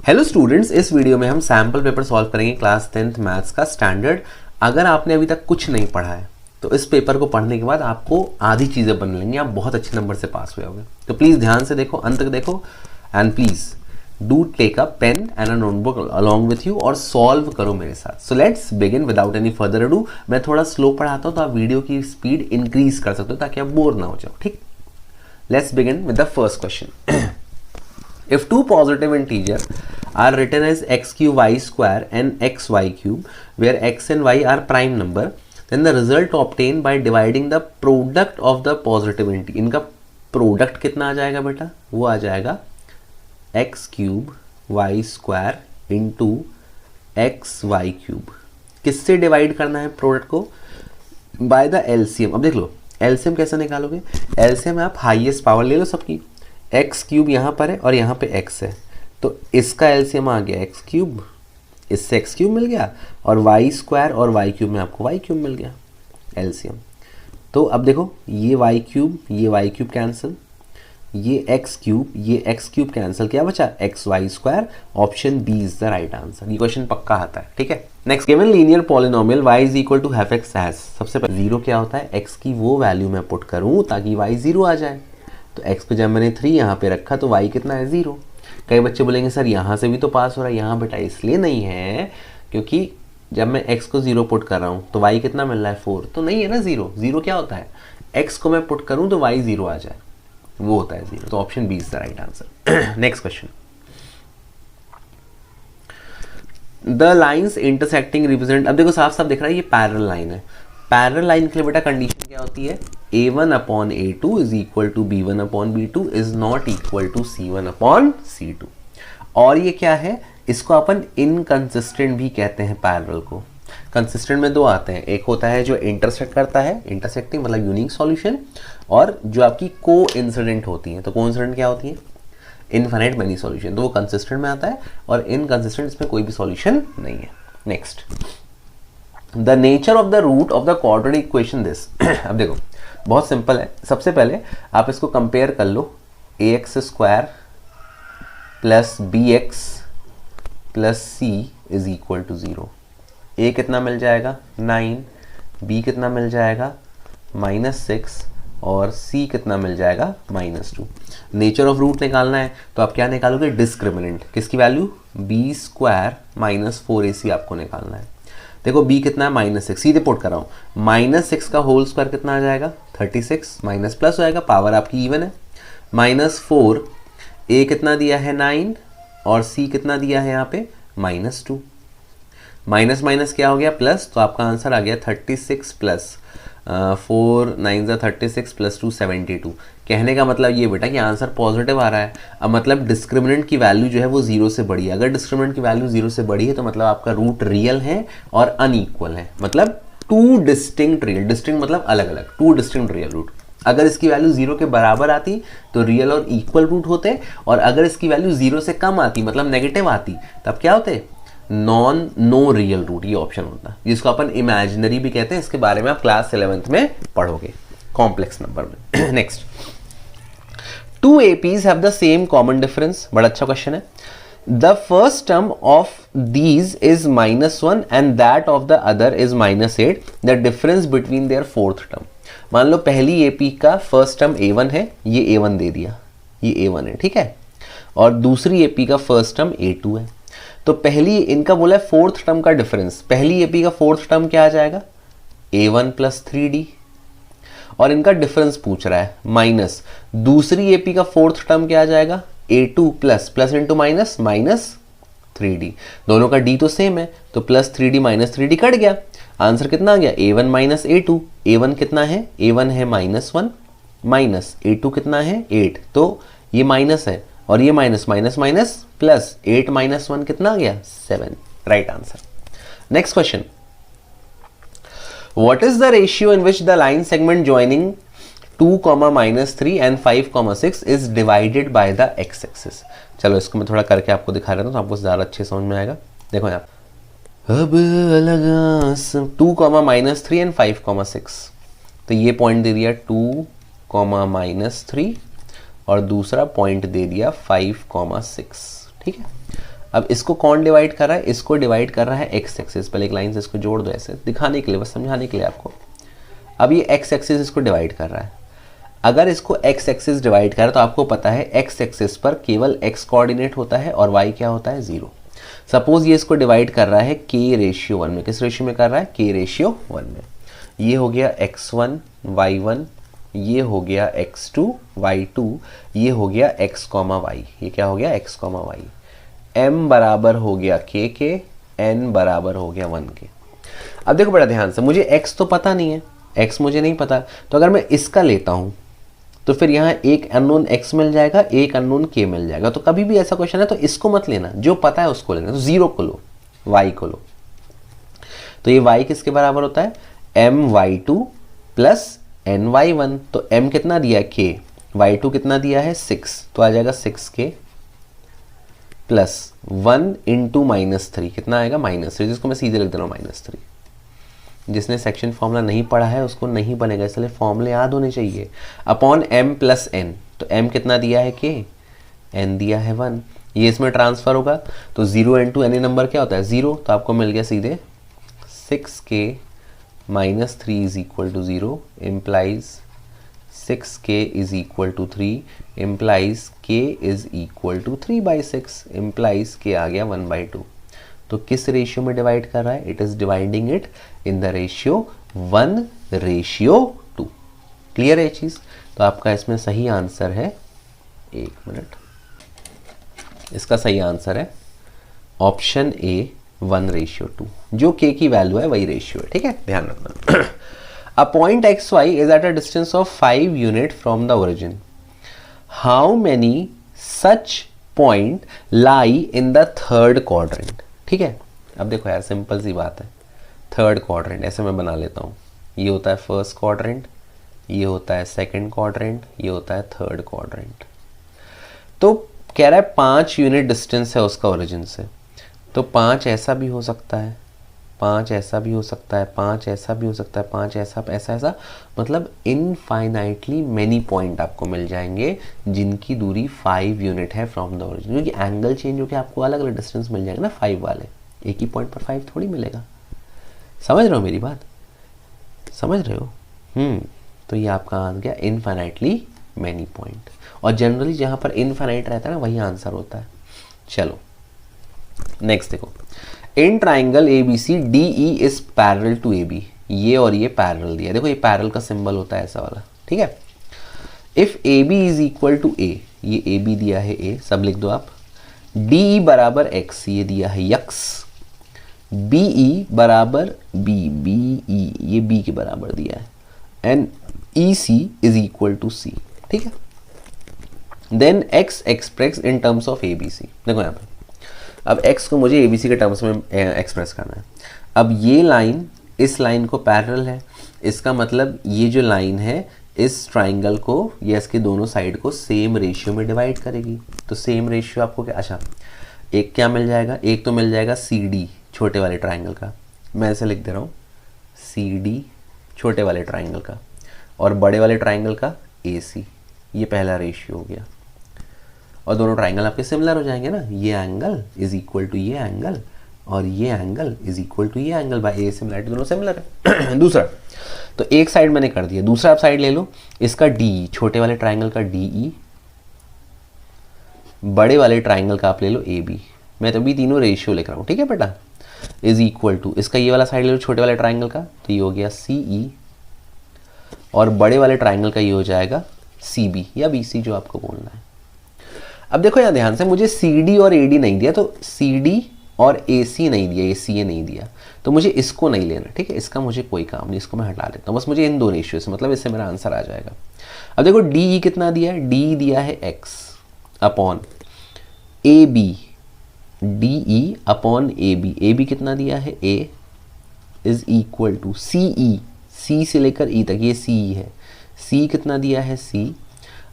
Hello students, इस video में हम सैम्पल पेपर सॉल्व करेंगे क्लास 10th मैथ्स का स्टैंडर्ड। अगर आपने अभी तक कुछ नहीं पढ़ा है तो इस पेपर को पढ़ने के बाद आपको आधी चीज़ें बन लेंगी, आप बहुत अच्छे नंबर से पास हुए होंगे। तो प्लीज़ ध्यान से देखो, अंत तक देखो and please do take a pen and a notebook along with you और सॉल्व करो मेरे साथ। So let's begin without any further ado. मैं थोड़ा स्लो पढ़ाता हूँ तो आप वीडियो की स्पीड इंक्रीज कर सकते हो ताकि आप बोर ना हो जाओ। ठीक, let's begin with the first question. If two positive integers are written as x cube y square and x y cube, where x and y are prime number, then the result obtained by dividing the product of the positive integer, इनका product कितना आ जाएगा बेटा? वो आ जाएगा x cube y square into x y cube. किससे divide करना है प्रोडक्ट को? By the LCM. अब देख लो एलसीएम कैसे निकालोगे? एलसीएम आप हाईएस्ट पावर ले लो सबकी। एक्स क्यूब यहाँ पर है और यहाँ पे एक्स है, तो इसका एलसीएम आ गया एक्स क्यूब, इससे एक्स क्यूब मिल गया, और वाई स्क्वायर और वाई क्यूब में आपको वाई क्यूब मिल गया एलसीएम। तो अब देखो ये वाई क्यूब कैंसिल, ये एक्स क्यूब कैंसिल, क्या बचा? X y square. Option B is the right answer. ये क्वेश्चन पक्का आता है, ठीक है। Next, given linear polynomial y is equal to half x has, सबसे पहले जीरो क्या होता है? x की वो वैल्यू मैं पुट करूँ ताकि y जीरो आ जाए। तो x पे जब मैंने 3 यहाँ पे रखा तो y कितना है? 0। कई बच्चे बोलेंगे सर यहाँ से भी तो पास हो रहा है। यहाँ बेटा इसलिए नहीं है क्योंकि जब मैं x को 0 पुट कर रहा हूँ तो y कितना मिल रहा है? 4। तो नहीं है ना 0। 0 क्या होता है? x को मैं पुट करूँ तो y 0 आ जाए, वो होता है 0। तो option B is the right answer. Next question, the lines intersecting represent. अब देखो साफ साफ दिख रहा है ये पैरेलल लाइन है। पैरेलल लाइन के लिए बेटा कंडीशन क्या होती है? a1 upon a2 is equal to b1 upon b2 is not equal to c1 upon c2। और ये क्या है? इसको अपन इनकंसिस्टेंट भी कहते हैं। पैरेलल को कंसिस्टेंट में दो आते हैं, एक होता है जो इंटरसेक्ट करता है, इंटरसेक्टिंग मतलब यूनिक सॉल्यूशन, और जो आपकी को इंसिडेंट होती है। तो को इंसिडेंट क्या होती है? Infinite many solution. तो वो कंसिस्टेंट में आता है और इनकंसिस्टेंट इसमें कोई भी सॉल्यूशन नहीं है। Next, the nature of the root of the quadratic equation this. अब देखो बहुत सिंपल है। सबसे पहले आप इसको कंपेयर कर लो, ax square plus bx plus c is equal to 0। a कितना मिल जाएगा? 9, b कितना मिल जाएगा? -6, और c कितना मिल जाएगा? -2। नेचर ऑफ रूट निकालना है तो आप क्या निकालोगे? डिस्क्रिमिनेंट। किसकी value? b square minus 4ac आपको निकालना है। देखो b कितना है? -6, सीधे पुट कर रहा हूँ। -6 का होल स्क्वायर कितना आ जाएगा? 36, माइनस प्लस हो जाएगा, पावर आपकी इवन है। -4, a कितना दिया है? 9, और c कितना दिया है यहाँ पे? -2। माइनस माइनस क्या हो गया? प्लस। तो आपका आंसर आ गया 36 प्लस 4 9 36 प्लस 2 72। कहने का मतलब ये बेटा कि आंसर पॉजिटिव आ रहा है। अब मतलब डिस्क्रिमिनेंट की वैल्यू जो है वो 0 से बड़ी है। अगर डिस्क्रिमिनेंट की वैल्यू 0 से बड़ी है तो मतलब आपका रूट रियल है और अनइक्वल है, मतलब टू डिस्टिंक्ट रियल। डिस्टिंक्ट मतलब अलग अलग, टू डिस्टिंक्ट रियल रूट। अगर इसकी वैल्यू 0 के बराबर आती तो रियल और इक्वल रूट होते, और अगर इसकी वैल्यू 0 से कम आती मतलब नेगेटिव आती तब क्या होते? No real root. ये ऑप्शन होता है जिसको अपन इमेजिनरी भी कहते हैं। इसके बारे में आप क्लास 11th में पढ़ोगे कॉम्प्लेक्स नंबर में। Next, two APs have the same common difference. बड़ा अच्छा क्वेश्चन है। The first term of these is -1 and that of the other is -8। The difference between their fourth term. मान लो पहली AP का फर्स्ट टर्म a1 है, ये a1 दे दिया, ये a1 है, ठीक है, और दूसरी एपी का फर्स्ट टर्म a2 है। तो पहली इनका बोला है फोर्थ टर्म का डिफरेंस। पहली एपी का फोर्थ टर्म क्या आ जाएगा? a1 प्लस 3d, और इनका डिफरेंस पूछ रहा है माइनस। दूसरी एपी का फोर्थ टर्म क्या आ जाएगा? a2 plus plus into minus minus 3d। दोनों का d तो सेम है तो plus 3d minus 3d cut गया। आंसर कितना आ गया? a1 minus a2। a1 कितना है? a1 है -1, माइनस a2 कितना है? 8। तो ये माइनस है और ये minus minus minus plus 8 minus 1 कितना आ गया? 7। Right answer. Next question, what is the ratio in which the line segment joining 2, -3 and 5, 6 is divided by the x axis. चलो इसको मैं थोड़ा करके आपको दिखा रहा हूँ तो आपको ज़्यादा अच्छे समझ में आएगा। देखो यहाँ अब अलग 2, -3 एंड 5, 6। तो ये पॉइंट दे दिया 2, -3 और दूसरा पॉइंट दे दिया 5, 6। ठीक है। अब इसको कौन डिवाइड कर रहा है, इसको डिवाइड कर रहा है एक्स एक्सिस। पहले एक लाइन से इसको जोड़ दो ऐसे दिखाने के लिए, बस समझाने के लिए आपको। अब ये एक्स एक्सिस इसको डिवाइड कर रहा है। अगर इसको एक्स एक्सिस डिवाइड कर रहा है तो आपको पता है एक्स एक्सिस पर केवल एक्स कोऑर्डिनेट होता है और वाई क्या होता है, 0। सपोज ये इसको डिवाइड कर रहा है k रेशियो 1 में। किस रेशियो में कर रहा है, k रेशियो 1 में। ये हो गया x1 y1, ये हो गया x2 y2, ये हो गया x, y। ये क्या हो गया, x, y। m बराबर हो गया k के, n बराबर हो गया 1 के। अब देखो बड़ा ध्यान से, मुझे x तो पता नहीं है, x मुझे नहीं पता, तो अगर मैं इसका लेता हूं तो फिर यहाँ एक अननोन x मिल जाएगा, एक अननोन k मिल जाएगा। तो कभी भी ऐसा क्वेश्चन है तो इसको मत लेना, जो पता है उसको लेना। तो 0 को लो, y को लो। तो ये y किसके बराबर होता है, my2 प्लस ny1। तो m कितना दिया है, k, y2 कितना दिया है, 6, तो आ जाएगा 6k प्लस 1 इंटू -3, कितना आएगा, -3, जिसको मैं सीधे लिख दे रहा हूँ -3। जिसने सेक्शन फॉर्मूला नहीं पढ़ा है उसको नहीं बनेगा, इसलिए फॉर्मूले याद होने चाहिए। अपॉन m प्लस n, तो m कितना दिया है, k, n दिया है 1। ये इसमें ट्रांसफर होगा तो 0 इंटू एनी नंबर क्या होता है, 0। तो आपको मिल गया सीधे 6k minus 3 is equal to 0, implies 6k is equal to 3, implies k is equal to 3/6, implies k आ गया 1/2। तो किस रेशियो में डिवाइड कर रहा है, it is dividing it in the ratio 1:2। Clear है ये चीज। तो आपका इसमें सही आंसर है, 1 मिनट, इसका सही आंसर है ऑप्शन ए 1:2। जो k की वैल्यू है वही रेशियो है, ठीक है, ध्यान रखना। A point xy is at a distance of 5 unit from the origin. How many such point lie in the third quadrant. ठीक है, अब देखो यार सिंपल सी बात है, थर्ड क्वाड्रेंट ऐसे मैं बना लेता हूँ। ये होता है फर्स्ट क्वाड्रेंट, ये होता है सेकंड क्वाड्रेंट, ये होता है थर्ड क्वाड्रेंट। तो कह रहा है 5 यूनिट डिस्टेंस है उसका ओरिजिन से। तो 5 ऐसा भी हो सकता है, 5 ऐसा भी हो सकता है, 5 ऐसा भी हो सकता है, 5 ऐसा ऐसा ऐसा, मतलब इनफाइनाइटली मैनी पॉइंट आपको मिल जाएंगे जिनकी दूरी 5 यूनिट है फ्रॉम द ओरिजिन। क्योंकि एंगल चेंज होकर आपको अलग अलग डिस्टेंस मिल जाएगा ना 5 वाले, एक ही पॉइंट पर 5 थोड़ी मिलेगा। समझ रहे हो मेरी बात, समझ रहे हो? तो ये आपका आ गया इनफाइनाइटली मैनी पॉइंट। और जनरली जहां पर इनफाइनाइट रहता है ना वही आंसर होता है। चलो नेक्स्ट देखो, in triangle ABC DE is parallel to AB। ये और ये पैरेलल दिया, देखो ये पैरेलल का सिंबल होता है ऐसा वाला, ठीक है। If AB is equal to A, ये AB दिया है A, सब लिख दो आप। DE बराबर X, ये दिया है X। BE बराबर B, BE ये B के बराबर दिया है। And EC is equal to C, ठीक है। Then X express in terms of ABC। देखो यहाँ पे अब x को मुझे ABC के टर्म्स में एक्सप्रेस करना है। अब ये लाइन इस लाइन को पैरेलल है, इसका मतलब ये जो लाइन है इस ट्राइंगल को या इसके दोनों साइड को सेम रेशियो में डिवाइड करेगी। तो सेम रेशियो आपको क्या, अच्छा एक क्या मिल जाएगा, एक तो मिल जाएगा CD छोटे वाले ट्राइंगल का, मैं ऐसे लिख दे रहा हूँ CD छोटे वाले ट्राइंगल का, और बड़े वाले ट्राइंगल का AC। ये पहला रेशियो हो गया। और दोनों ट्राइंगल आपके सिमिलर हो जाएंगे ना, ये एंगल इज इक्वल टू ये एंगल और ये एंगल इज इक्वल टू ये एंगल, बाय ए सिमिलरिटी दोनों सिमिलर है। दूसरा, तो एक साइड मैंने कर दिया, दूसरा आप साइड ले लो, इसका DE छोटे वाले ट्राइंगल का DE, बड़े वाले ट्राइंगल का आप ले लो AB। मैं तो भी तीनों रेशियो लिख रहा हूँ, ठीक है बेटा, इज इक्वल टू इसका ये वाला साइड ले लो छोटे वाले ट्राइंगल का, तो ये हो गया CE, और बड़े वाले ट्राइंगल का ये हो जाएगा CB या BC जो आपको बोलना है। अब देखो यहाँ ध्यान से, मुझे CD और AD नहीं दिया, तो CD और AC नहीं दिया, ये CA नहीं दिया, तो मुझे इसको नहीं लेना, ठीक है, इसका मुझे कोई काम नहीं, इसको मैं हटा लेता हूँ। बस मुझे इन दो रेशियो से मतलब इससे मेरा आंसर आ जाएगा। अब देखो DE कितना दिया है, DE दिया है X upon AB, DE upon AB, AB कितना दिया है A is equal to CE, C से लेकर E तक ये CE है, C कितना दिया है C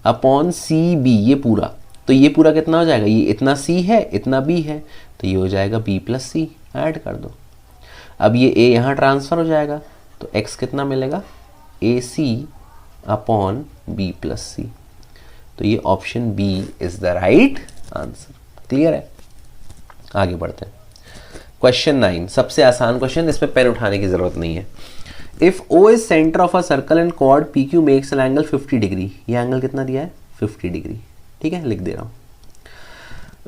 अपॉन CB, ये पूरा, तो ये पूरा कितना हो जाएगा, ये इतना C है इतना B है, तो ये हो जाएगा B प्लस C, ऐड कर दो। अब ये A यहाँ ट्रांसफर हो जाएगा, तो X कितना मिलेगा, AC upon B plus C। तो ये option B is the right answer. Clear है? आगे बढ़ते हैं। क्वेश्चन 9, सबसे आसान क्वेश्चन, इसमें पेन उठाने की जरूरत नहीं है। If O is centre of a circle and chord PQ makes an angle 50 degree, ये एंगल कितना दिया है 50 डिग्री, ठीक है, लिख दे रहा हूँ।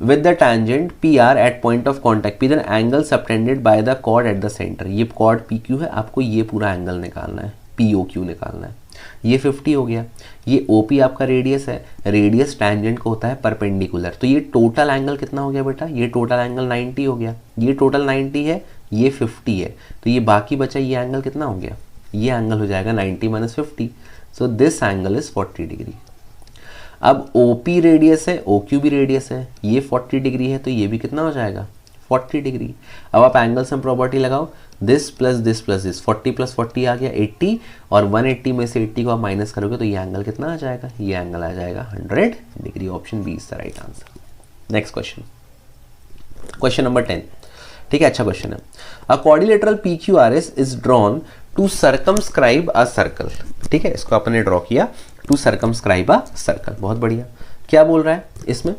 With the tangent PR at point of contact P, then angle subtended by the chord at the centre, ये कॉर्ड PQ है, आपको ये पूरा एंगल निकालना है, POQ निकालना है। ये 50 हो गया, ये OP आपका रेडियस है, रेडियस टैंजेंट को होता है परपेंडिकुलर, तो ये टोटल एंगल कितना हो गया बेटा, ये टोटल एंगल 90 हो गया, ये टोटल 90 है, ये 50 है, तो ये बाकी बचा ये एंगल कितना हो गया, ये एंगल हो जाएगा 90 minus 50, so this angle is 40 degree. अब OP रेडियस है, OQ भी रेडियस है, ये 40 डिग्री है, तो ये भी कितना हो जाएगा 40 डिग्री। अब आप एंगल सम प्रॉपर्टी लगाओ, this plus this plus this, 40 plus 40 आ गया 80, और 180 में से 80 को आप माइनस करोगे तो ये एंगल कितना आ जाएगा, ये एंगल आ जाएगा 100 degree. Option B is the right answer. Next question, question number 10, ठीक है, अच्छा क्वेश्चन है। A quadrilateral PQRS is drawn to circumscribe a circle, ठीक है, इसको आपने ड्रॉ किया टू सर्कमस्क्राइब अ सर्कल, बहुत बढ़िया। क्या बोल रहा है इसमें,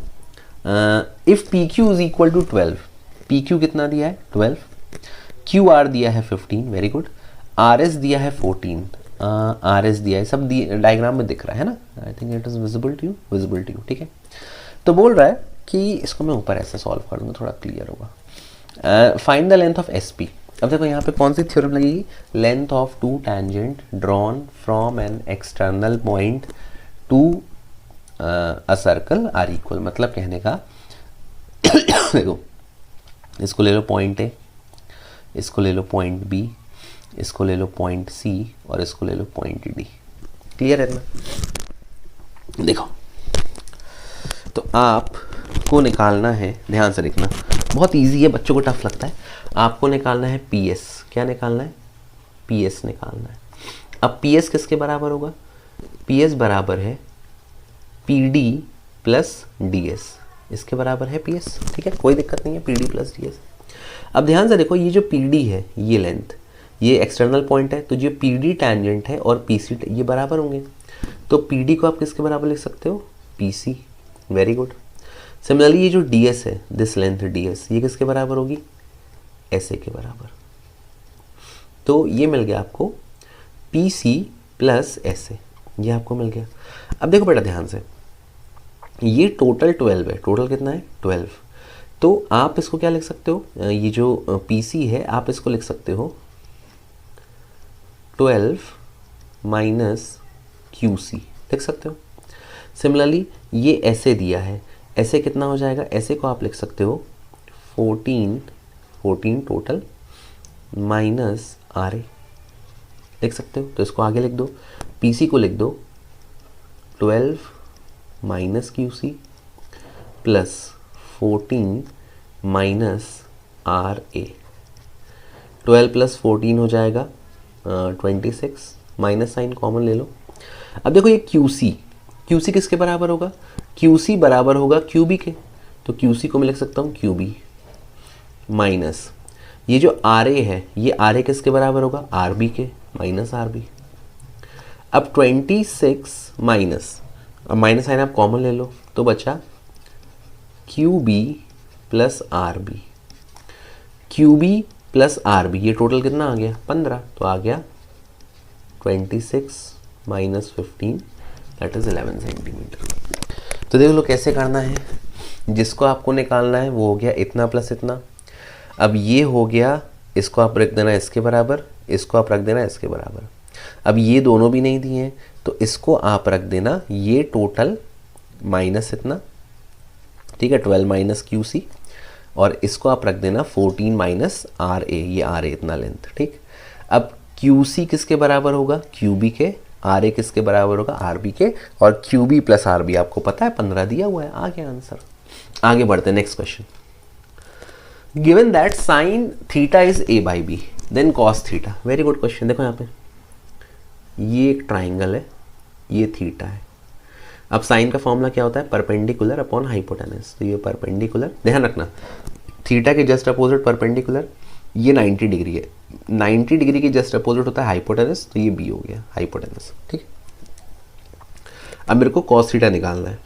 if PQ is equal to 12, PQ कितना दिया है 12, QR दिया है 15, वेरी गुड, RS दिया है 14, RS दिया है, सब डायग्राम में दिख रहा है ना, I think it is visible to you, ठीक है। तो बोल रहा है कि इसको मैं ऊपर ऐसे सॉल्व कर दूंगा, थोड़ा क्लियर होगा। Find the length of SP। अब देखो यहाँ पे कौन सी थ्योरम लगेगी, length of two tangent drawn from an external point to a circle are equal, मतलब कहने का देखो, इसको ले लो पॉइंट A, इसको ले लो पॉइंट B, इसको ले लो पॉइंट C, और इसको ले लो पॉइंट D। क्लियर है ना? देखो, तो आपको निकालना है, ध्यान से देखना, बहुत इजी है, बच्चों को टफ लगता है। आपको निकालना है PS, क्या निकालना है, PS निकालना है। अब PS किसके बराबर होगा, PS बराबर है PD प्लस DS, इसके बराबर है PS, ठीक है, कोई दिक्कत नहीं है, PD प्लस DS। अब ध्यान से देखो, ये जो PD है, ये लेंथ, ये एक्सटर्नल पॉइंट है, तो जो PD टैंजेंट है और PC ये बराबर होंगे, तो PD को आप किसके बराबर लिख सकते हो, PC, वेरी गुड। सिमिलरली ये जो DS है, दिस लेंथ DS, ये किसके बराबर होगी, SA के बराबर। तो ये मिल गया आपको PC प्लस SA, ये आपको मिल गया। अब देखो बेटा ध्यान से, ये टोटल 12 है, टोटल कितना है 12, तो आप इसको क्या लिख सकते हो, ये जो PC है आप इसको लिख सकते हो 12 माइनस QC, लिख सकते हो। सिमिलरली ये ऐसे दिया है, ऐसे कितना हो जाएगा, ऐसे को आप लिख सकते हो 14 टोटल माइनस RA, लिख सकते हो। तो इसको आगे लिख दो, PC को लिख दो 12 minus QC plus 14 minus RA, 12 plus 14 हो जाएगा 26, माइनस साइन कॉमन ले लो। अब देखो ये QC किसके बराबर होगा, QC बराबर होगा QB के, तो QC को मैं लिख सकता हूँ QB माइनस ये जो RA है, ये RA किसके बराबर होगा, RB के, माइनस RB। अब 26 माइनस, अब माइनस साइन आप कॉमन ले लो, तो बचा QB plus RB, QB plus RB, ये टोटल कितना आ गया 15, तो आ गया 26 माइनस 15, दैट इज 11 सेंटीमीटर। तो देख लो कैसे करना है, जिसको आपको निकालना है वो हो गया इतना प्लस इतना। अब ये हो गया, इसको आप रख देना इसके बराबर, इसको आप रख देना इसके बराबर। अब ये दोनों भी नहीं दिए हैं, तो इसको आप रख देना ये टोटल माइनस इतना, ठीक है, 12 माइनस QC, और इसको आप रख देना 14 माइनस RA, ये RA इतना लेंथ, ठीक। अब QC किसके बराबर होगा, QB के, RA किसके बराबर होगा, RB के, और QB प्लस RB आपको पता है 15 दिया हुआ है, आ गया आंसर। आगे बढ़ते हैं, next question. Given that sine theta is A by B, then cos theta, very good question. देखो यहाँ पे ये एक ट्राइंगल है, ये थीटा है। अब साइन का फॉर्मूला क्या होता है, परपेंडिकुलर अपॉन हाइपोटेनस, तो ये परपेंडिकुलर, ध्यान रखना थीटा के जस्ट अपोजिट परपेंडिकुलर, ये 90 डिग्री है, 90 डिग्री के जस्ट अपोजिट होता है हाइपोटेनस, तो ये B हो गया हाइपोटेनस, ठीक। अब मेरे को कॉस थीटा निकालना है,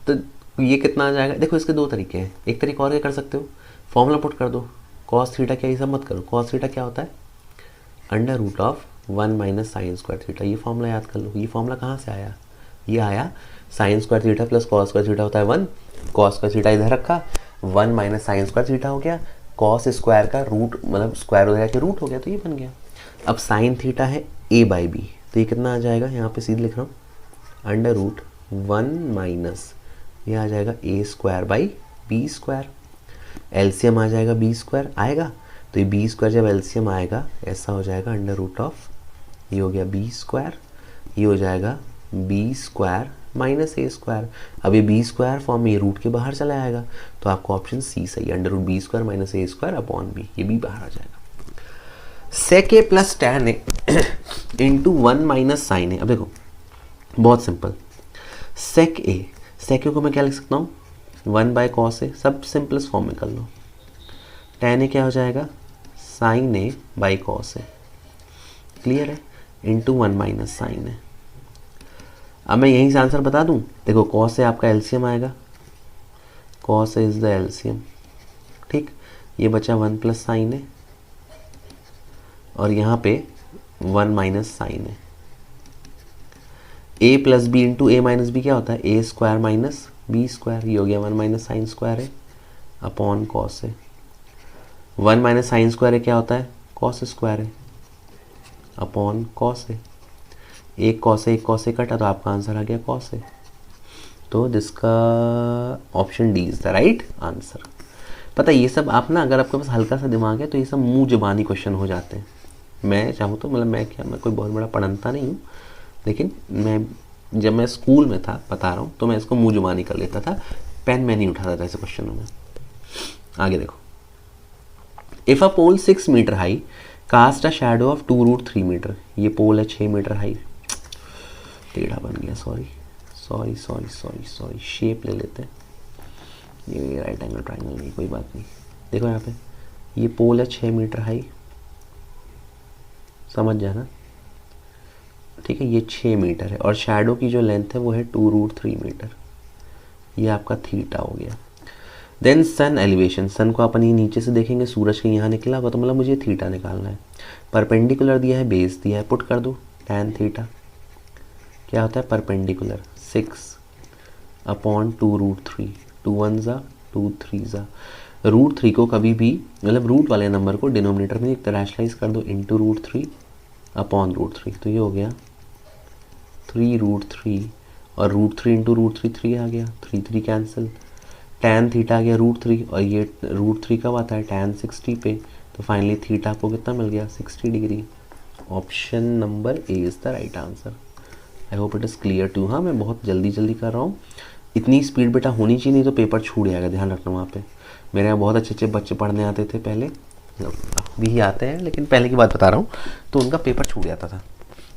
तो ये कितना आ जाएगा, देखो इसके दो तरीके हैं, एक तरीका और क्या कर सकते हो, फॉर्मूला पुट कर दो, कॉस थीटा, क्या ये सब मत करो, कॉस थीटा क्या होता है, under root of 1 minus sine square theta. ये फॉर्मूला याद कर लो। ये फॉर्मूला कहाँ से आया, ये आया sign square theta plus cos square theta होता है 1, कॉस स्क्वायर थीटा इधर रखा, 1 माइनस साइन स्क्वायर थीटा हो गया, कॉस स्क्वायर का रूट मतलब स्क्वायर हो गया कि रूट हो गया, तो ये बन गया। अब साइन थीटा है a बाई बी, तो ये कितना आ जाएगा, यहाँ पे सीधे लिख रहा हूँ, अंडर रूट 1 माइनस ये आ जाएगा a square by B square, LCM आ जाएगा बी स्क्वायर आएगा, तो ये बी स्क्वायर जब एलसीएम आएगा ऐसा हो जाएगा अंडर रूट ऑफ, ये हो गया बी स्क्वायर, ये हो जाएगा B square minus A square. अब ये बी स्क्वायर फॉर्म में ये रूट के बाहर चला आएगा, तो आपको ऑप्शन सी सही, under root B square minus A square upon B, ये भी बाहर आ जाएगा। Sec A plus tan A into 1 minus sine A. अब देखो बहुत सिंपल, सेक ए को मैं क्या लिख सकता हूँ, 1 बाय कॉस ए, सब सिंपलेस्ट फॉर्म में कर लो। टैन ए क्या हो जाएगा, sine A by cos A, clear है, इंटू 1 माइनस साइन ए। अब मैं यहीं से आंसर बता दूं, देखो कॉस से आपका एलसीएम आएगा, कॉस इज द एलसीएम, ठीक, ये बचा 1 प्लस साइन है और यहाँ पे 1 माइनस साइन है। a plus B into A minus B क्या होता है, A square minus B square, ये हो गया 1 माइनस साइन स्क्वायर है अपॉन कॉस है। 1 माइनस साइन स्क्वायर है क्या होता है, कॉस स्क्वायर है अपॉन कॉस है। एक कॉस से कटा तो आपका आंसर आ गया कॉस है। तो जिसका option D is the right answer. पता है ये सब आप ना, अगर आपके पास हल्का सा दिमाग है तो ये सब मुंह जुबानी क्वेश्चन हो जाते हैं। मैं चाहूँ तो मतलब मैं कोई बहुत बड़ा पढ़ता नहीं हूँ, लेकिन जब मैं स्कूल में था, बता रहा हूँ, तो मैं इसको मुंह जुबानी कर लेता था, पेन में नहीं उठाता था ऐसे क्वेश्चनों में। आगे देखो, if a pole 6 metre high cast a shadow of 2 root 3 metre. ये पोल है 6 मीटर हाई, टेढ़ा बन गया, सॉरी, शेप ले लेते हैं, ये राइट एंगल ट्राइंगल नहीं, कोई बात नहीं। देखो यहाँ पे ये पोल है 6 मीटर हाई, समझ जाना, ठीक है, ये 6 मीटर है और शैडो की जो लेंथ है वो है 2 रूट 3 मीटर, ये आपका थीटा हो गया। देन सन एलिवेशन, सन को अपन ही नीचे से देखेंगे, सूरज के यहाँ निकला होगा, तो मतलब मुझे थीटा निकालना है। परपेंडिकुलर दिया है, बेस दिया है, पुट कर दो, टैन थीटा क्या होता है, परपेंडिकुलर 6 अपॉन 2 रूट 3, 2 1 ज़ा 2 3 ज़ा। रूट 3 को कभी भी मतलब रूट वाले नंबर को डिनोमिनेटर में एक रैशनलाइज कर दो, इंटू रूट 3 अपॉन रूट 3, तो ये हो गया 3 रूट 3 और रूट 3 इंटू रूट 3 3 आ गया, 3 3 कैंसिल, टैन थीटा आ गया रूट 3 और ये रूट 3 कब आता है, टैन 60 पे, तो फाइनली थीटा को कितना मिल गया, 60 degree. Option number A is the right answer. I hope it is clear too. हाँ मैं बहुत जल्दी कर रहा हूँ, इतनी स्पीड बेटा होनी चाहिए, नहीं तो पेपर छूट जाएगा, ध्यान रखना वहाँ पे। मेरे यहाँ बहुत अच्छे बच्चे पढ़ने आते थे पहले, भी आते हैं, लेकिन पहले की बात बता रहा हूँ, तो उनका पेपर छूट जाता था।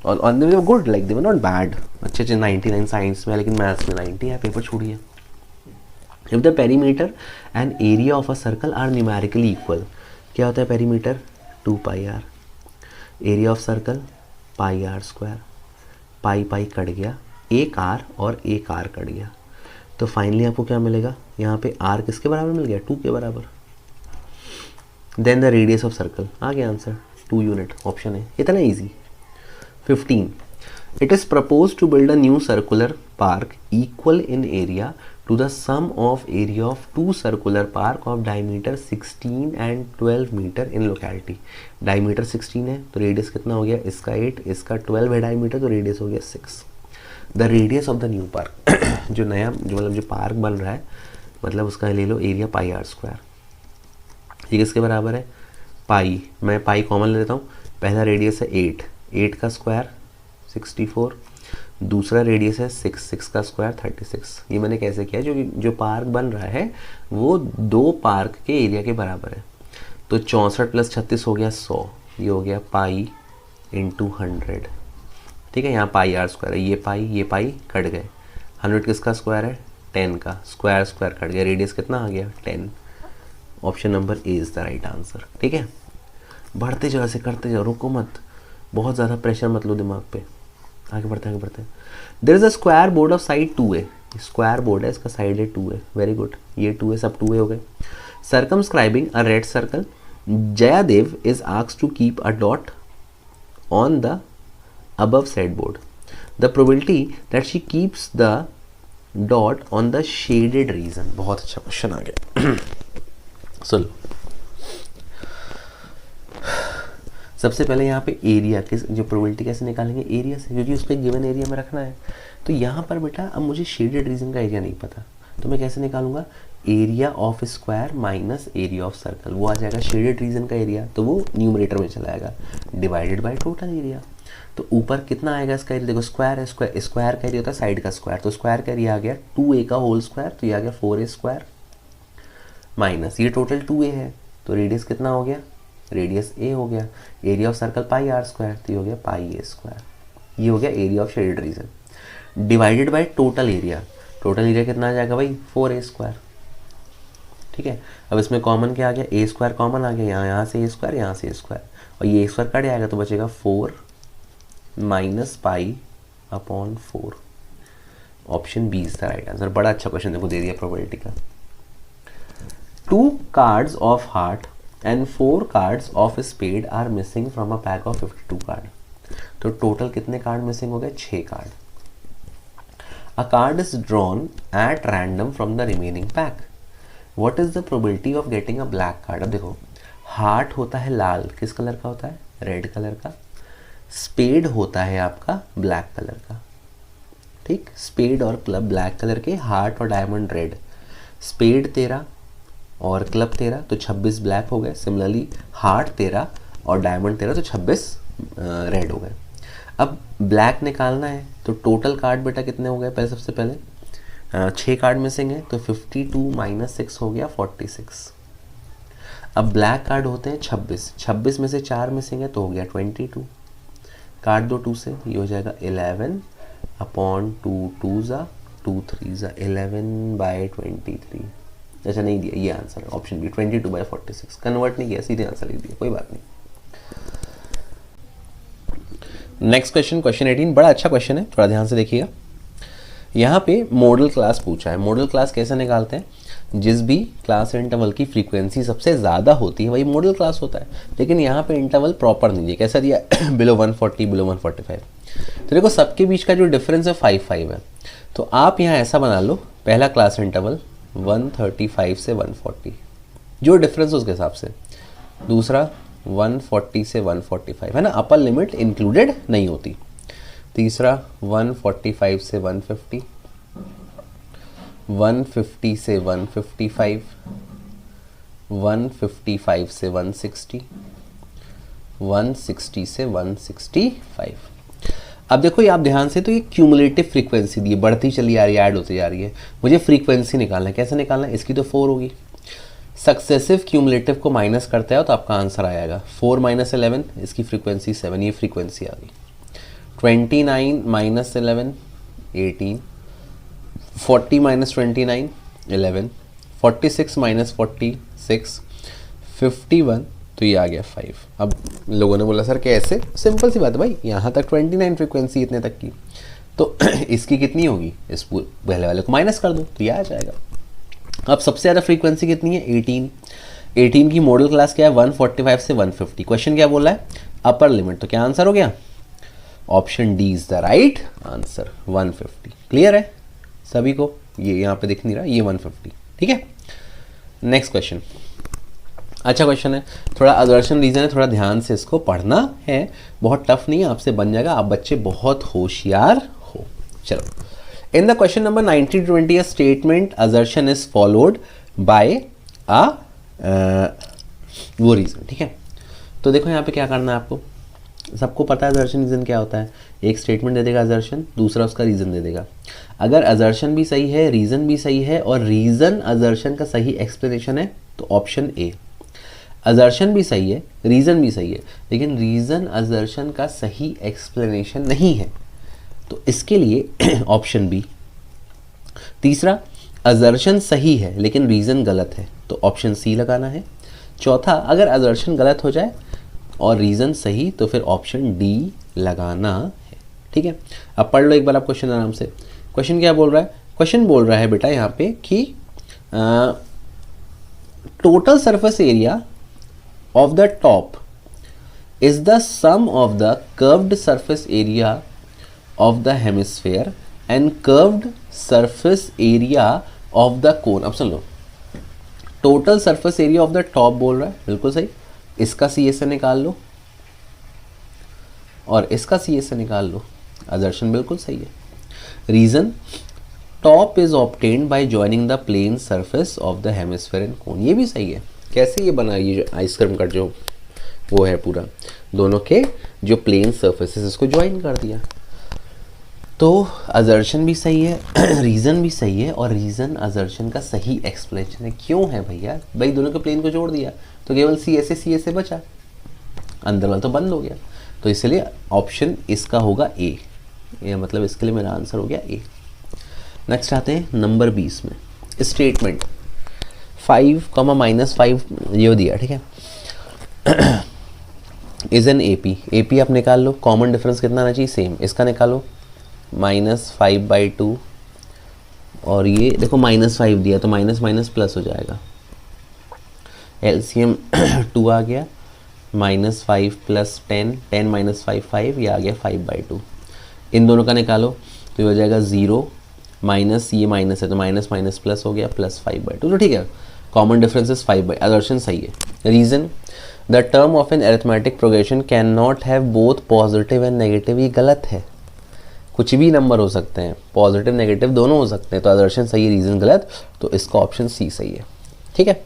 और they were good, like they were not bad, अच्छे 99 साइंस में, लेकिन मैथ्स में 90 है, पेपर छूट गया। If the perimeter and area of a circle are numerically equal, क्या होता है perimeter, 2 pi r, area of circle pi r square, pi cut गया, एक आर और एक आर कट गया, तो फाइनली आपको क्या मिलेगा, यहाँ पे आर किसके बराबर मिल गया, 2 के बराबर। Then the radius of circle, आ गया आंसर 2 यूनिट, ऑप्शन है, इतना easy. 15 it is propose to build a new circular park equal in area to the sum of area of 2 circular park of diameter 16 and 12 meter in locality। diameter 16 है तो radius कितना हो गया, इसका 8, इसका 12 है डायमीटर, तो रेडियस हो गया 6। The radius of the new park जो नया मतलब जो पार्क बन रहा है, मतलब उसका ले लो एरिया पाई आर स्क्वायर, ये किसके बराबर है, पाई, मैं पाई कॉमन ले लेता हूँ, पहला रेडियस है 8 का स्क्वायर 64, दूसरा रेडियस है 6 का स्क्वायर 36। ये मैंने कैसे किया, जो पार्क बन रहा है वो 2 पार्क के एरिया के बराबर है, तो 64 प्लस 36 हो गया 100, ये हो गया पाई इंटू 100, ठीक है, यहाँ पाई आर स्क्वायर है, ये पाई कट गए, 100 किसका स्क्वायर है, 10 का स्क्वायर कट गया, रेडियस कितना आ गया 10। Option number A is the right answer. ठीक है, बढ़ते जाओ, ऐसे करते जाओ, रुको मत, बहुत ज़्यादा प्रेशर मत लो दिमाग पे, आगे बढ़ते हैं। There is a square board of side 2 है, स्क्वायर बोर्ड है, इसका साइड है 2 है, वेरी गुड, ये 2 है, सब 2 है हो गए। Circumscribing a red circle, Jayadev is asked to keep a dot on the above said board. The probability that she keeps the dot on the shaded region. बहुत अच्छा क्वेश्चन आ गया. सुन, सबसे पहले यहाँ पे एरिया किस जो प्रोबेबिलिटी कैसे निकालेंगे, एरिया से, क्योंकि उसको एक गिवन एरिया में रखना है. तो यहाँ पर बेटा अब मुझे शेडेड रीजन का एरिया नहीं पता, तो मैं कैसे निकालूंगा, area of square minus area of circle, वो आ जाएगा शेडेड रीजन का एरिया, तो वो न्यूमरेटर में चला जाएगा, डिवाइडेड बाय टोटल एरिया. तो ऊपर कितना आएगा इसका एरिया, देखो स्क्वायर है, स्क्वायर का एरिया होता है साइड का स्क्वायर, तो स्क्वायर का एरिया आ गया 2a का होल स्क्वायर, तो ये आ गया 4a स्क्वायर माइनस ये टोटल 2a है, तो रेडियस कितना हो गया, रेडियस a हो गया, area of circle pi r square, तो ये हो गया पाई a स्क्वायर. ये हो गया area of shaded region divided by total area. Total area कितना आ जाएगा भाई 4a स्क्वायर. ठीक है, अब इसमें कॉमन क्या आ गया, a स्क्वायर कॉमन आ गया, यहाँ से a स्क्वायर, यहाँ से a स्क्वायर, और ये a स्क्वायर कट जाएगा तो बचेगा 4 minus pi upon 4. Option B is the right answer. बड़ा अच्छा क्वेश्चन देखो दे दिया प्रोबेबिलिटी का. 2 cards of heart and 4 cards of spade are missing from a pack of 52 card. तो टोटल कितने कार्ड मिसिंग हो गए, 6 card. A card is drawn at random from the remaining pack. What is the probability of getting a black card? अब देखो, heart होता है लाल, किस colour का होता है, रेड कलर का. स्पेड होता है आपका ब्लैक कलर का. ठीक, स्पेड और क्लब ब्लैक कलर के, हार्ट और डायमंड रेड. स्पेड 13 और क्लब 13, तो 26 ब्लैक हो गए. सिमिलरली हार्ट 13 और डायमंड 13, तो 26 रेड हो गए. अब ब्लैक निकालना है, तो टोटल कार्ड बेटा कितने हो गए, पहले सबसे पहले 6 कार्ड मिसिंग है, तो 52 माइनस 6 हो गया 46. अब ब्लैक कार्ड होते हैं 26 में से 4 मिसिंग है, तो हो गया 22. काट दो 2 से, ये हो जाएगा 11 अपॉन 2 2 ज़ा 2 3 ज़ा 11 बाय 23. अच्छा नहीं दिया, ये आंसर है ऑप्शन बी 22 बाय 46. कन्वर्ट नहीं किया, सीधे आंसर लिख दिया, कोई बात नहीं. नेक्स्ट क्वेश्चन, क्वेश्चन 18, बड़ा अच्छा क्वेश्चन है, थोड़ा ध्यान से देखिएगा. यहाँ पे मॉडल क्लास पूछा है. मॉडल क्लास कैसे निकालते हैं, जिस भी क्लास इंटरवल की फ्रीक्वेंसी सबसे ज़्यादा होती है वही मॉडल क्लास होता है. लेकिन यहाँ पे इंटरवल प्रॉपर नहीं दिया, कैसा दिया बिलो 140 बिलो 145. तो देखो सबके बीच का जो डिफरेंस है 5 है, तो आप यहाँ ऐसा बना लो, पहला क्लास इंटरवल 135 से 140 जो डिफरेंस उसके हिसाब से, दूसरा 140 से 145 है ना, अपर लिमिट इंक्लूडेड नहीं होती. तीसरा 145 से 150, 150 से 155, 155 से 160, 160 से 165. अब देखो ये आप ध्यान से, तो ये क्यूमुलेटिव फ्रीक्वेंसी दी है, बढ़ती चली आ रही है, ऐड होती जा रही है. मुझे फ्रीक्वेंसी निकालना है, कैसे निकालना है, इसकी तो 4 होगी. सक्सेसिव क्यूमुलेटिव को माइनस करते हो तो आपका आंसर आएगा 4 माइनस 11, इसकी फ्रीक्वेंसी 7, ये फ्रीक्वेंसी आ गई. 29 माइनस 11 18, 40 माइनस 29 11, 46 माइनस 46 51, तो ये आ गया 5. अब लोगों ने बोला सर कैसे, सिंपल सी बात है भाई, यहाँ तक 29 फ्रीक्वेंसी इतने तक की, तो इसकी कितनी होगी, इस पहले वाले को माइनस कर दो तो ये आ जाएगा. अब सबसे ज़्यादा फ्रीक्वेंसी कितनी है, 18. 18 की मॉडल क्लास क्या है, 145 से 150. क्वेश्चन क्या बोला है, अपर लिमिट, तो क्या आंसर हो गया, option D is the right answer 150. Clear है सभी को, ये यहाँ पे दिख नहीं रहा, ये 150. ठीक है, नेक्स्ट क्वेश्चन. अच्छा क्वेश्चन है, थोड़ा अदर्शन रीजन है, थोड़ा ध्यान से इसको पढ़ना है, बहुत टफ नहीं है, आपसे बन जाएगा, आप बच्चे बहुत होशियार हो. चलो, in the question number 19-20 statement assertion is followed by a वो रीजन. ठीक है, तो देखो यहाँ पे क्या करना है आपको, सबको पता है असर्शन रीजन क्या होता है, एक स्टेटमेंट दे देगा असर्शन, दूसरा उसका रीजन दे देगा. अगर असर्शन भी सही है, रीजन भी सही है, और रीजन असर्शन का सही एक्सप्लेनेशन है, तो ऑप्शन ए. असर्शन भी सही है, रीजन भी सही है, लेकिन रीजन असर्शन का सही एक्सप्लेनेशन नहीं है, तो इसके लिए ऑप्शन बी. तीसरा, असर्शन सही है लेकिन रीजन गलत है, तो ऑप्शन सी लगाना है. चौथा, अगर असर्शन गलत हो जाए और रीजन सही, तो फिर ऑप्शन डी लगाना है. ठीक है, अब पढ़ लो एक बार आप क्वेश्चन आराम से. क्वेश्चन क्या बोल रहा है, क्वेश्चन बोल रहा है बेटा यहाँ पे कि total surface area of the top is the sum of the curved surface area of the hemisphere and curved surface area of the cone. अब सुन लो, total surface area of the top बोल रहा है, बिल्कुल सही। इसका सी एस से निकाल लो और इसका सी एस से निकाल लो, असर्शन बिल्कुल सही है। Reason, top is obtained by joining the plane surface of the hemisphere and cone, ये भी सही है। कैसे ये बना, ये जो आइसक्रीम का जो वो है पूरा, दोनों के जो प्लेन सरफेसेस इसको ज्वाइन कर दिया, तो असर्शन भी सही है, रीज़न भी सही है, और रीज़न असर्शन का सही एक्सप्लेनेशन है। क्यों है भैया? भाई दोनों के प्लेन को जोड़ दिया तो केवल सी एस से बचा, अंदर वाला तो बंद हो गया, तो इसलिए ऑप्शन इसका होगा ए, ये मतलब इसके लिए मेरा आंसर हो गया ए। नेक्स्ट आते हैं नंबर 20 में, स्टेटमेंट 5, -5 ये दिया, ठीक है। इज एन ए पी आप निकाल लो, कॉमन डिफरेंस कितना आना चाहिए, सेम, इसका निकालो -5/2, और ये देखो -5 दिया तो माइनस माइनस प्लस हो जाएगा, एलसीएम 2 आ गया, -5 + 10, 10 - 5 5, ये आ गया 5/2। इन दोनों का निकालो तो ये हो जाएगा 0 माइनस, ये माइनस है तो माइनस माइनस प्लस हो गया, +5/2, तो ठीक है, कॉमन डिफरेंस इज 5/, असर्शन सही है। Reason, the term of an arithmetic progression can not have both positive and negative, ये गलत है, कुछ भी नंबर हो सकते हैं, पॉजिटिव नेगेटिव दोनों हो सकते हैं, तो असर्शन सही है, रीज़न गलत, तो इसका ऑप्शन सी सही है, ठीक है।